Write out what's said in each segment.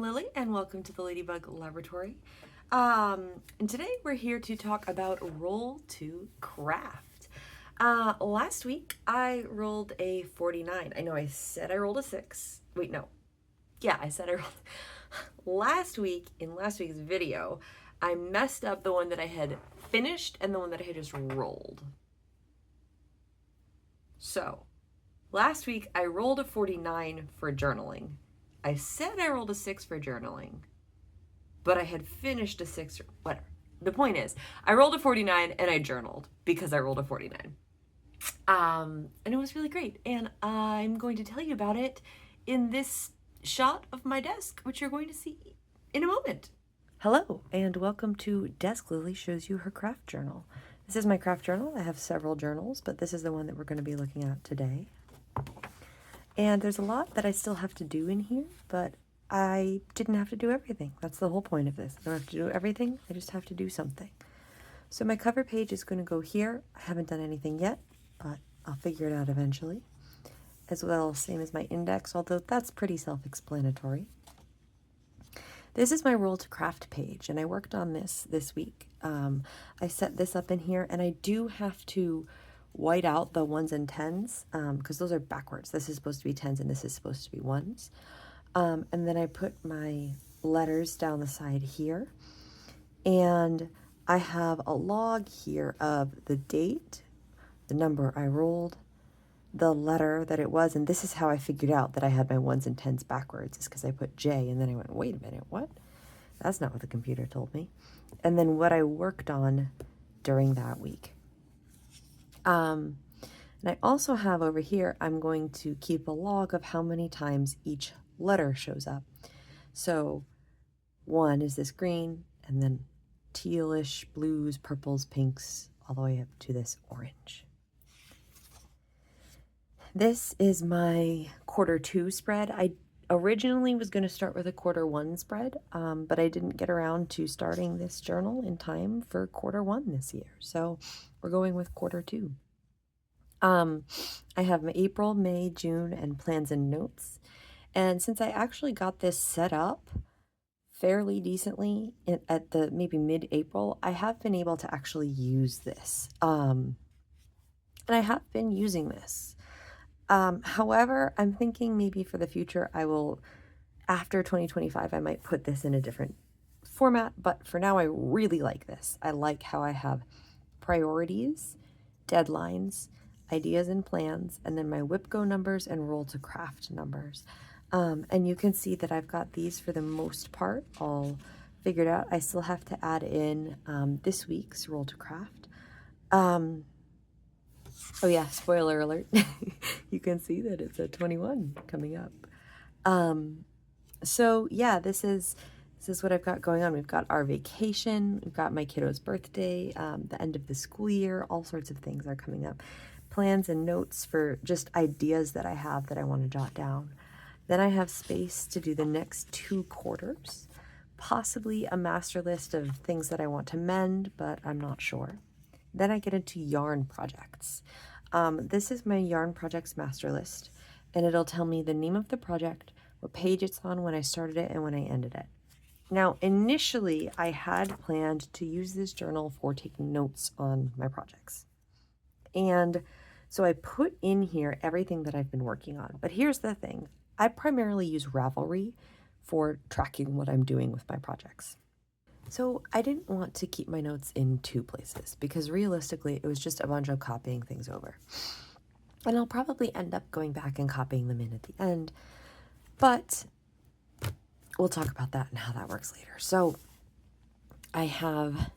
Lily, and welcome to the Ladybug Laboratory. And today we're here to talk about Roll49. Last week I rolled a 49. I know I said I rolled a 6. Wait, no. Yeah, I said I rolled. Last week's video, I messed up the one that I had finished and the one that I had just rolled. So, last week I rolled a 49 for journaling. I said I rolled a 6 for journaling, but I had finished a 6 or whatever. The point is, I rolled a 49 and I journaled because I rolled a 49. And it was really great. And I'm going to tell you about it in this shot of my desk, which you're going to see in a moment. Hello, and welcome to Desk Lily Shows You Her Craft Journal. This is my craft journal. I have several journals, but this is the one that we're going to be looking at today. And there's a lot that I still have to do in here, but I didn't have to do everything. That's the whole point of this. I don't have to do everything. I just have to do something. So my cover page is going to go here. I haven't done anything yet, but I'll figure it out eventually. As well, same as my index, although that's pretty self-explanatory. This is my Roll to Craft page, and I worked on this week. I set this up in here, and I do have to white out the 1s and 10s because those are backwards. This is supposed to be 10s and this is supposed to be 1s. And then I put my letters down the side here, and I have a log here of the date, the number I rolled, the letter that it was, and this is how I figured out that I had my 1s and 10s backwards, is because I put J and then I went, wait a minute, what? That's not what the computer told me. And then what I worked on during that week. And I also have over here, I'm going to keep a log of how many times each letter shows up. So 1 is this green, and then tealish, blues, purples, pinks, all the way up to this orange. This is my Q2 spread. I originally was going to start with a Q1 spread, but I didn't get around to starting this journal in time for Q1 this year. So we're going with Q2. I have my April, May, June, and plans and notes. And since I actually got this set up fairly decently at the maybe mid-April, I have been able to actually use this. And I have been using this. However, I'm thinking maybe for the future, I will, after 2025, I might put this in a different format. But for now, I really like this. I like how I have priorities, deadlines, ideas and plans, and then my WIPGO numbers and Roll to Craft numbers. And you can see that I've got these for the most part all figured out. I still have to add in this week's Roll to Craft. Oh yeah, spoiler alert. You can see that it's a 21 coming up. So yeah, this is what I've got going on. We've got our vacation, we've got my kiddo's birthday, the end of the school year, all sorts of things are coming up. Plans and notes for just ideas that I have that I want to jot down. Then I have space to do the next 2 quarters, possibly a master list of things that I want to mend, but I'm not sure. Then I get into yarn projects. This is my yarn projects master list, and it'll tell me the name of the project, what page it's on, when I started it, and when I ended it. Now, initially, I had planned to use this journal for taking notes on my projects. And so I put in here everything that I've been working on. But here's the thing. I primarily use Ravelry for tracking what I'm doing with my projects. So I didn't want to keep my notes in 2 places because realistically, it was just a bunch of copying things over. And I'll probably end up going back and copying them in at the end. But we'll talk about that and how that works later. So I have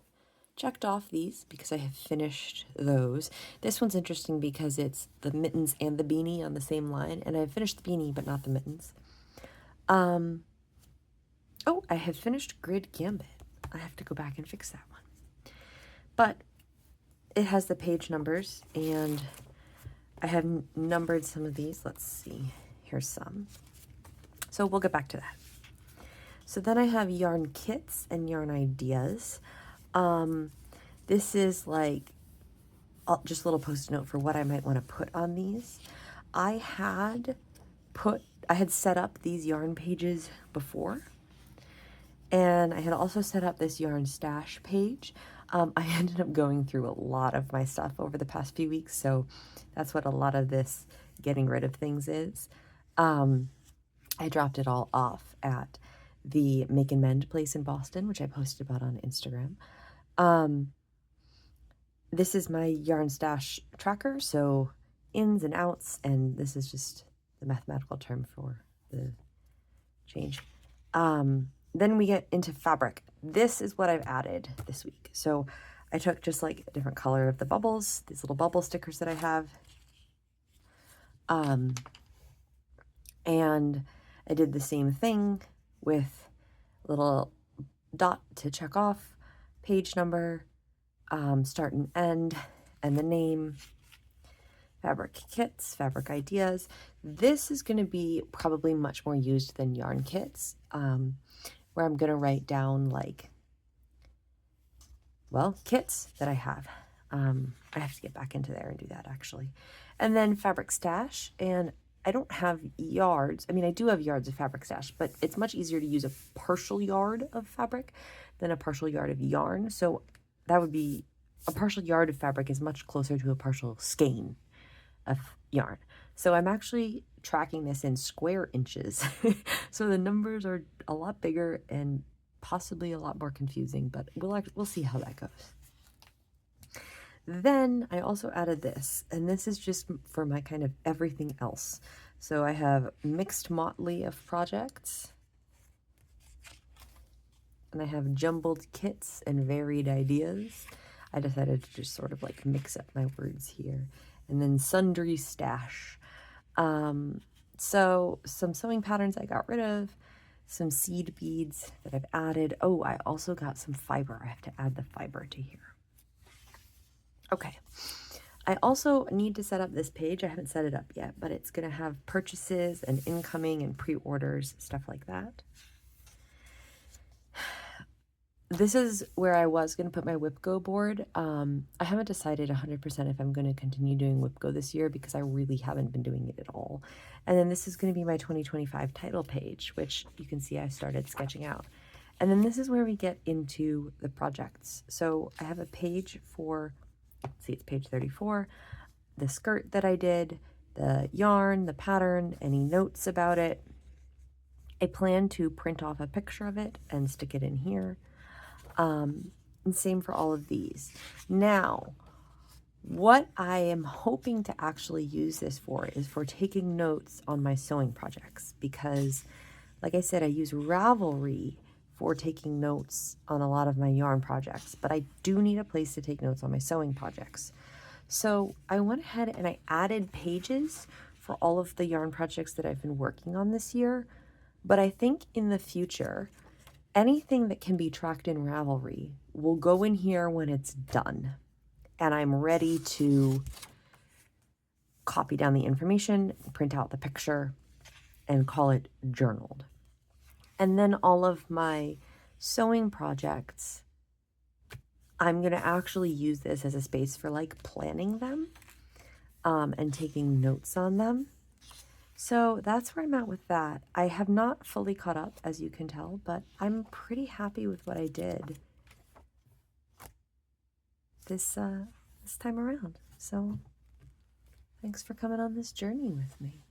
checked off these because I have finished those. This one's interesting because it's the mittens and the beanie on the same line, and I've finished the beanie but not the mittens. Oh, I have finished Grid Gambit. I have to go back and fix that one. But it has the page numbers, and I have numbered some of these. Let's see. Here's some. So we'll get back to that. So then I have yarn kits and yarn ideas. This is like just a little post-it note for what I might want to put on these. I had set up these yarn pages before, And I had also set up this yarn stash page. I ended up going through a lot of my stuff over the past few weeks, so that's what a lot of this getting rid of things is. I dropped it all off at the Make and Mend place in Boston, which I posted about on Instagram. This is my yarn stash tracker, so ins and outs, and this is just the mathematical term for the change. Then we get into fabric. This is what I've added this week. So I took just like a different color of the bubbles, these little bubble stickers that I have. And I did the same thing with a little dot to check off, page number, start and end, and the name, fabric kits, fabric ideas. This is going to be probably much more used than yarn kits, where I'm going to write down like, well, kits that I have. I have to get back into there and do that actually. And then fabric stash, and I don't have yards. I mean, I do have yards of fabric stash, but it's much easier to use a partial yard of fabric than a partial yard of yarn. So that would be, a partial yard of fabric is much closer to a partial skein of yarn. So I'm actually tracking this in square inches. So the numbers are a lot bigger and possibly a lot more confusing, but we'll see how that goes. Then I also added this, and this is just for my kind of everything else. So I have mixed motley of projects, and I have jumbled kits and varied ideas. I decided to just sort of like mix up my words here. And then sundry stash. So some sewing patterns I got rid of, some seed beads that I've added. Oh, I also got some fiber. I have to add the fiber to here. Okay. I also need to set up this page. I haven't set it up yet, but it's going to have purchases and incoming and pre-orders, stuff like that. This is where I was going to put my WIPGO board. I haven't decided 100% if I'm going to continue doing WIPGO this year because I really haven't been doing it at all. And then this is going to be my 2025 title page, which you can see I started sketching out. And then this is where we get into the projects. So I have a page for, let's see, it's page 34, the skirt that I did, the yarn, the pattern, any notes about it. I plan to print off a picture of it and stick it in here. And same for all of these. Now, what I am hoping to actually use this for is for taking notes on my sewing projects, because like I said, I use Ravelry for taking notes on a lot of my yarn projects, but I do need a place to take notes on my sewing projects. So I went ahead and I added pages for all of the yarn projects that I've been working on this year. But I think in the future, anything that can be tracked in Ravelry will go in here when it's done. And I'm ready to copy down the information, print out the picture, and call it journaled. And then all of my sewing projects, I'm going to actually use this as a space for like planning them and taking notes on them. So that's where I'm at with that. I have not fully caught up, as you can tell, but I'm pretty happy with what I did this time around. So thanks for coming on this journey with me.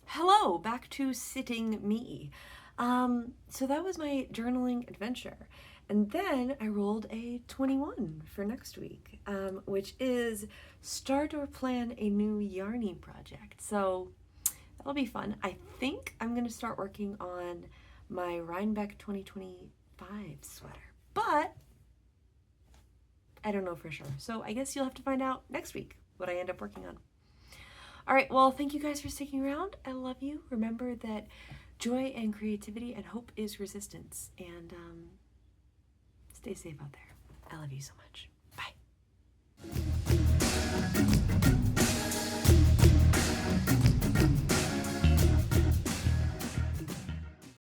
Hello, back to sitting me. So that was my journaling adventure. And then I rolled a 21 for next week, which is start or plan a new yarning project. So that'll be fun. I think I'm going to start working on my Rhinebeck 2025 sweater, but I don't know for sure. So I guess you'll have to find out next week what I end up working on. All right, well, thank you guys for sticking around. I love you. Remember that joy and creativity and hope is resistance. And stay safe out there. I love you so much. Bye.